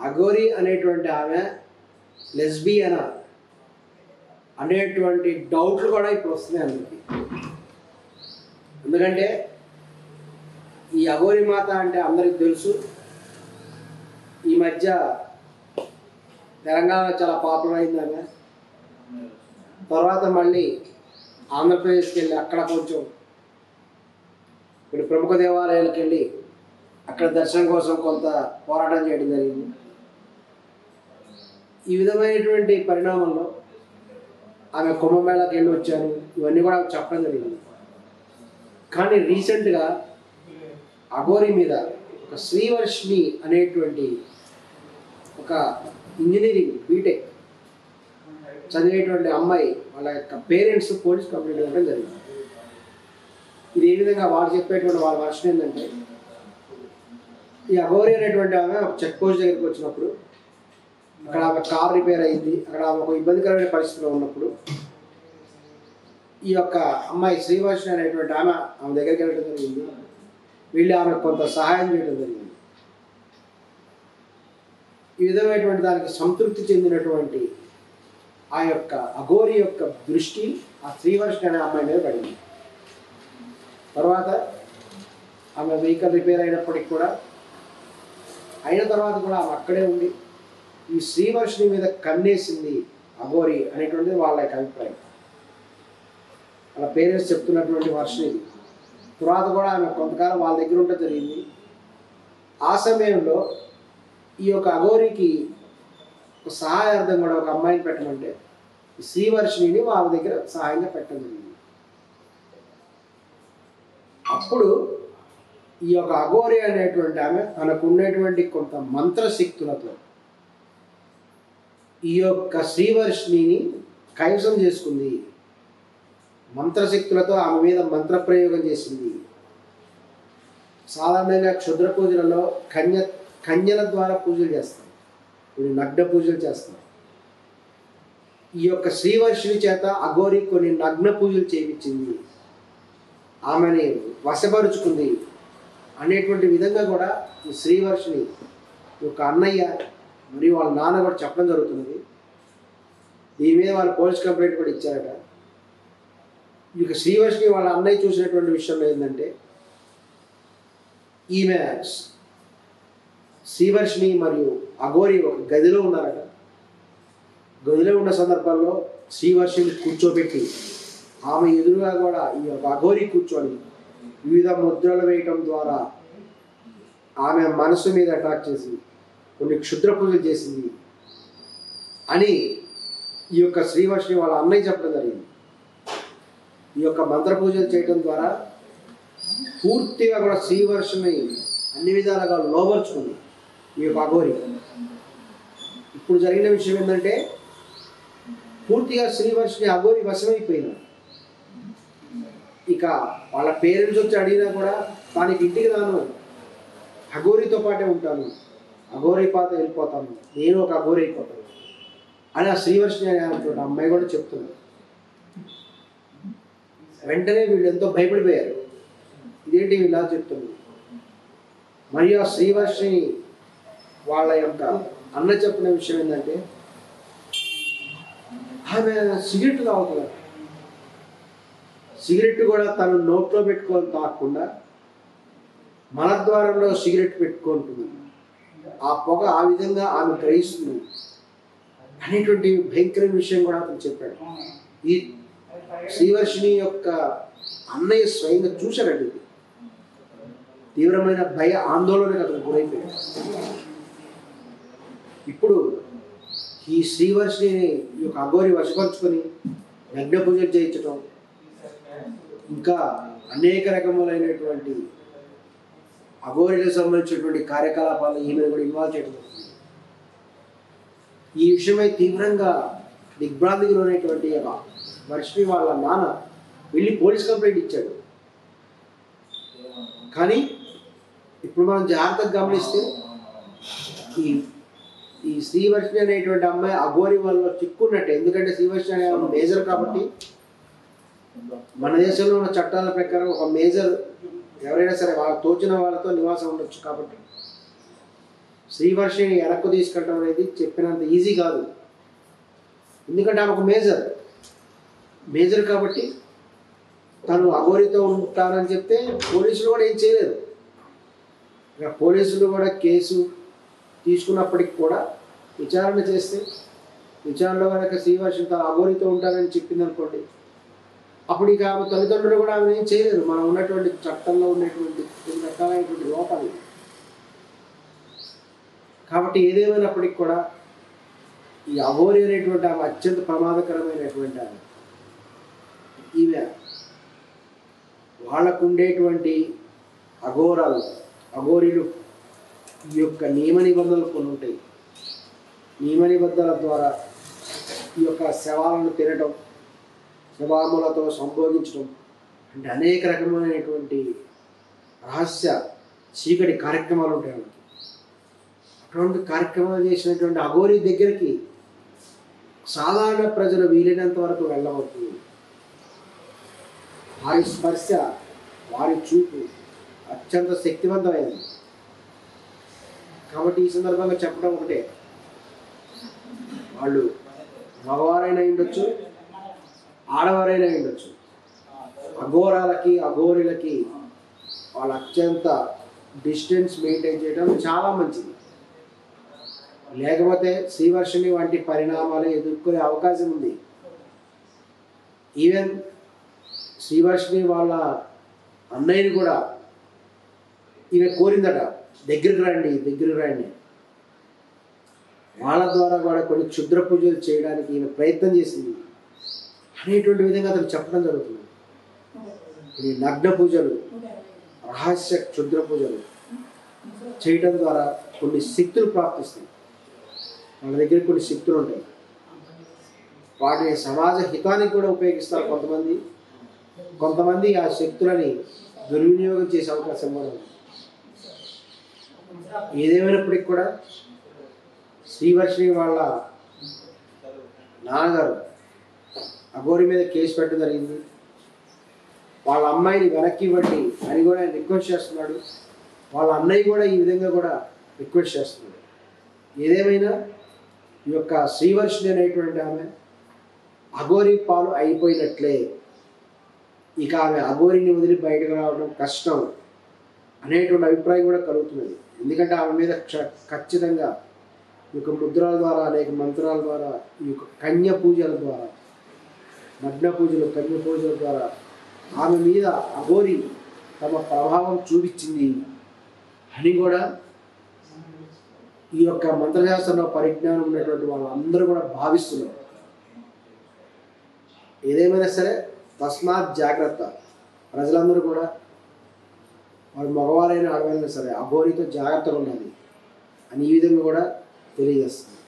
అఘోరి అనేటువంటి ఆమె లెస్బియన్ అనేటువంటి డౌట్లు కూడా ఇప్పుడు వస్తున్నాయి అందరికి. ఎందుకంటే ఈ అఘోరి మాత అంటే అందరికి తెలుసు. ఈ మధ్య తెలంగాణ చాలా పాపులర్ అయింది ఆమె. తర్వాత మళ్ళీ ఆంధ్రప్రదేశ్కి వెళ్ళి అక్కడ కొంచెం కొన్ని ప్రముఖ దేవాలయాలకు వెళ్ళి అక్కడ దర్శనం కోసం కొంత పోరాటం చేయడం జరిగింది. ఈ విధమైనటువంటి పరిణామంలో ఆమె కుంభమేళాకి వెళ్ళి వచ్చాను ఇవన్నీ కూడా చెప్పడం జరిగింది. కానీ రీసెంట్గా అఘోరి మీద ఒక శ్రీవర్షిణి అనేటువంటి ఒక ఇంజనీరింగ్ బీటెక్ చదివేటువంటి అమ్మాయి వాళ్ళ యొక్క పేరెంట్స్ పోలీస్ కంప్లైంట్ ఇవ్వడం జరిగింది. ఇది ఏ విధంగా వాళ్ళు చెప్పేటువంటి వాళ్ళ వర్షన్ ఏంటంటే, ఈ అఘోరి అనేటువంటి ఆమె ఒక చెక్ పోస్ట్ దగ్గరికి వచ్చినప్పుడు అక్కడ ఆమె కార్ రిపేర్ అయింది, అక్కడ ఆమె ఒక ఇబ్బందికరమైన పరిస్థితిలో ఉన్నప్పుడు ఈ యొక్క అమ్మాయి శ్రీవర్షిణి అనేటువంటి ఆమె దగ్గరికి వెళ్ళడం జరిగింది. వీళ్ళు ఆమెకు కొంత సహాయం చేయడం జరిగింది. ఈ విధమైనటువంటి దానికి సంతృప్తి చెందినటువంటి ఆ యొక్క అఘోరి యొక్క దృష్టి ఆ శ్రీవర్షిణి అనే అమ్మాయి మీద పడింది. తర్వాత ఆమె వెహికల్ రిపేర్ అయినప్పటికి కూడా అయిన తర్వాత కూడా ఆమె అక్కడే ఉండి ఈ శ్రీవర్షిణి మీద కన్నేసింది అఘోరి అనేటువంటిది వాళ్ళ యొక్క అభిప్రాయం. వాళ్ళ పేరెంట్స్ చెప్తున్నటువంటి వర్షం ఇది. తర్వాత కూడా ఆమె కొంతకాలం వాళ్ళ దగ్గర ఉంటే జరిగింది. ఆ సమయంలో ఈ యొక్క అఘోరికి ఒక సహాయార్థం కూడా ఒక అమ్మాయిని పెట్టమంటే ఈ శ్రీవర్షిణిని వాళ్ళ దగ్గర సహాయంగా పెట్టడం జరిగింది. అప్పుడు ఈ యొక్క అఘోరి అనేటువంటి ఆమె తనకు ఉండేటువంటి కొంత మంత్రశక్తులతో ఈ యొక్క శ్రీవర్షిణిని కైవసం చేసుకుంది. మంత్రశక్తులతో ఆమె మీద మంత్రప్రయోగం చేసింది. సాధారణంగా క్షుద్ర పూజలలో కన్యల ద్వారా పూజలు చేస్తాం, కొన్ని నగ్న పూజలు చేస్తాం. ఈ యొక్క శ్రీవర్షిణి చేత అఘోరి కొన్ని నగ్న పూజలు చేయించింది, ఆమెని వశపరుచుకుంది అనేటువంటి విధంగా కూడా ఈ శ్రీవర్షిణి యొక్క అన్నయ్య మరియు వాళ్ళ నాన్న కూడా చెప్పడం జరుగుతున్నది. దీని మీద వాళ్ళు పోలీస్ కంప్లైంట్ కూడా ఇచ్చారట. ఈ యొక్క శ్రీవర్షిణి వాళ్ళ అన్నయ్య చూసినటువంటి విషయంలో ఏంటంటే, ఈమె శ్రీవర్షిణి మరియు అఘోరి ఒక గదిలో ఉన్నారట. గదిలో ఉన్న సందర్భంలో శ్రీవర్షిని కూర్చోబెట్టి ఆమె ఎదురుగా కూడా ఈ యొక్క అఘోరి కూర్చొని వివిధ ముద్రలు వేయటం ద్వారా ఆమె మనసు మీద అటాక్ చేసి కొన్ని క్షుద్ర పూజలు చేసింది అని ఈ యొక్క శ్రీవర్షిని వాళ్ళ అన్నయ్య చెప్పడం జరిగింది. ఈ యొక్క మంత్ర పూజలు చేయడం ద్వారా పూర్తిగా కూడా శ్రీవర్షిని అన్ని విధాలుగా లోబర్చుకుంది ఈ యొక్క అఘోరి. ఇప్పుడు జరిగిన విషయం ఏంటంటే, పూర్తిగా శ్రీవర్షిని అఘోరి వశమైపోయింది. ఇక వాళ్ళ పేరెంట్స్ వచ్చి అడిగినా కూడా దానికి ఇంటికి రాను, అఘోరితో పాటే ఉంటాను, అఘోరి పాత వెళ్ళిపోతాను, నేను ఒక అఘోరి అయిపోతాను అని ఆ శ్రీవర్షిని అనేటువంటి అమ్మాయి కూడా చెప్తున్నారు. వెంటనే వీళ్ళు ఎంతో భయపడిపోయారు, ఇదేంటి ఇలా చెప్తున్నారు. మరియు ఆ శ్రీవర్షిని వాళ్ళ యొక్క అన్న చెప్పిన విషయం ఏంటంటే, ఆమె సిగరెట్ తాగుతున్నారు. సిగరెట్ కూడా తను నోట్లో పెట్టుకొని తాగకుండా మలద్వారంలో సిగరెట్ పెట్టుకుంటుంది. ఆ పొగ ఆ విధంగా ఆమె గ్రహిస్తుంది అనేటువంటి భయంకరమైన విషయం కూడా అతను చెప్పాడు. ఈ శ్రీవర్షిని యొక్క అన్నయ్య స్వయంగా చూశాడండి. తీవ్రమైన భయ ఆందోళనకు అతను గురైపోయాడు. ఇప్పుడు ఈ శ్రీవర్షిని ఈ యొక్క అఘోరి వశపరుచుకొని యజ్ఞ పూజలు చేయించడం, ఇంకా అనేక రకములైనటువంటి అఘోరికి సంబంధించినటువంటి కార్యకలాపాలు ఈమెను కూడా ఇన్వాల్వ్ చేయడం. ఈ విషయమై తీవ్రంగా దిగ్భ్రాంతికి లోనైనటువంటి వర్షిని వాళ్ళ నాన్న వెళ్ళి పోలీస్ కంప్లైంట్ ఇచ్చాడు. కానీ ఇప్పుడు మనం జాగ్రత్తగా గమనిస్తే ఈ శ్రీవర్షిని అనేటువంటి అమ్మాయి అఘోరి వల్ల చిక్కున్నట్టే. ఎందుకంటే శ్రీవర్షిని అనే మేజర్ కాబట్టి మన దేశంలో ఉన్న చట్టాల ప్రకారం ఒక మేజర్ ఎవరైనా సరే వాళ్ళ తోచిన వాళ్ళతో నివాసం ఉండొచ్చు. కాబట్టి శ్రీవర్షిని వెనక్కు తీసుకెళ్ళడం అనేది చెప్పినంత ఈజీ కాదు. ఎందుకంటే ఆమె ఒక మేజర్ కాబట్టి తను అఘోరితో ఉంటానని చెప్తే పోలీసులు కూడా ఏం చేయలేరు. ఇక పోలీసులు కూడా కేసు తీసుకున్నప్పటికి కూడా విచారణ చేస్తే విచారణలో కనుక శ్రీవర్షిని తను అఘోరితో ఉంటానని చెప్పింది అనుకోండి, అప్పుడు ఇక ఆమె తల్లిదండ్రులు కూడా ఆమె ఏం చేయలేరు. మనం ఉన్నటువంటి చట్టంలో ఉన్నటువంటి కొన్ని రకాలైనటువంటి లోపాలు. కాబట్టి ఏదేమైనప్పటికి కూడా ఈ అఘోరి అనేటువంటి ఆమె అత్యంత ప్రమాదకరమైనటువంటి ఆమె. ఈమె వాళ్ళకు ఉండేటువంటి అఘోరీలు ఈ యొక్క నియమ నిబంధనలు కొన్ని ఉంటాయి. నియమ నిబంధనల ద్వారా ఈ యొక్క శవాలను తినటం, శవాములతో సంభోగించడం అంటే అనేక రకమైనటువంటి రహస్య చీకటి కార్యక్రమాలు ఉంటాయి వాళ్ళకి. అటువంటి కార్యక్రమాలు చేసినటువంటి అఘోరి దగ్గరికి సాధారణ ప్రజలు వీలైనంత వరకు వెళ్ళవద్దు. వారి స్పర్శ, వారి చూపు అత్యంత శక్తివంతమైనది. కాబట్టి ఈ సందర్భంగా చెప్పడం ఒకటే, వాళ్ళు మగవారైనా ఉండొచ్చు, ఆడవారైనా ఉండొచ్చు, అఘోరీలకి వాళ్ళు అత్యంత డిస్టెన్స్ మెయింటైన్ చేయడం చాలా మంచిది. లేకపోతే శ్రీవర్షిని వంటి పరిణామాలు ఎదుర్కొనే అవకాశం ఉంది. ఈవెన్ శ్రీవర్షిని వాళ్ళ అన్నయ్యని కూడా ఈమె కోరిందట, దగ్గరికి రండి. వాళ్ళ ద్వారా కూడా కొన్ని క్షుద్ర పూజలు చేయడానికి ఈమె ప్రయత్నం చేసింది అనేటువంటి విధంగా అతను చెప్పడం జరుగుతుంది. ఈ నగ్న పూజలు, రహస్య క్షుద్ర పూజలు చేయడం ద్వారా కొన్ని శక్తులు ప్రాప్తిస్తాయి. వాళ్ళ దగ్గర కొన్ని శక్తులు ఉంటాయి. వాటిని సమాజ హితానికి కూడా ఉపయోగిస్తారు కొంతమంది ఆ శక్తులని దుర్వినియోగం చేసే అవకాశం కూడా ఉంది. ఏదేమైనప్పటికీ కూడా శ్రీవర్షిని వాళ్ళ నాన్నగారు అఘోరి మీద కేసు పెట్టడం జరిగింది. వాళ్ళ అమ్మాయిని వెనక్కి ఇవ్వండి అని కూడా ఆయన రిక్వెస్ట్ చేస్తున్నాడు. వాళ్ళ అన్నయ్య కూడా ఈ విధంగా కూడా రిక్వెస్ట్ చేస్తున్నాడు. ఏదేమైనా ఈ యొక్క శ్రీవర్షిని అనేటువంటి ఆమె అఘోరి పాలు అయిపోయినట్లే. ఇక ఆమె అఘోరిని వదిలి బయటకు రావడం కష్టం అనేటువంటి అభిప్రాయం కూడా కలుగుతున్నది. ఎందుకంటే ఆమె మీద ఖచ్చితంగా ఈ యొక్క ముద్రల ద్వారా, అనేక మంత్రాల ద్వారా, ఈ యొక్క కన్య పూజల ద్వారా, నగ్న పూజలు, కన్య పూజల ద్వారా ఆమె మీద అఘోరి తమ ప్రభావం చూపించింది అని కూడా ఈ యొక్క మంత్రశాస్త్రంలో పరిజ్ఞానం ఉన్నటువంటి వాళ్ళందరూ కూడా భావిస్తున్నారు. ఏదేమైనా సరే తస్మాత్ జాగ్రత్త. ప్రజలందరూ కూడా వాళ్ళు మగవారైనా ఆడవారైనా సరే అఘోరితో జాగ్రత్తగా ఉండాలి అని ఈ విధంగా కూడా తెలియజేస్తుంది.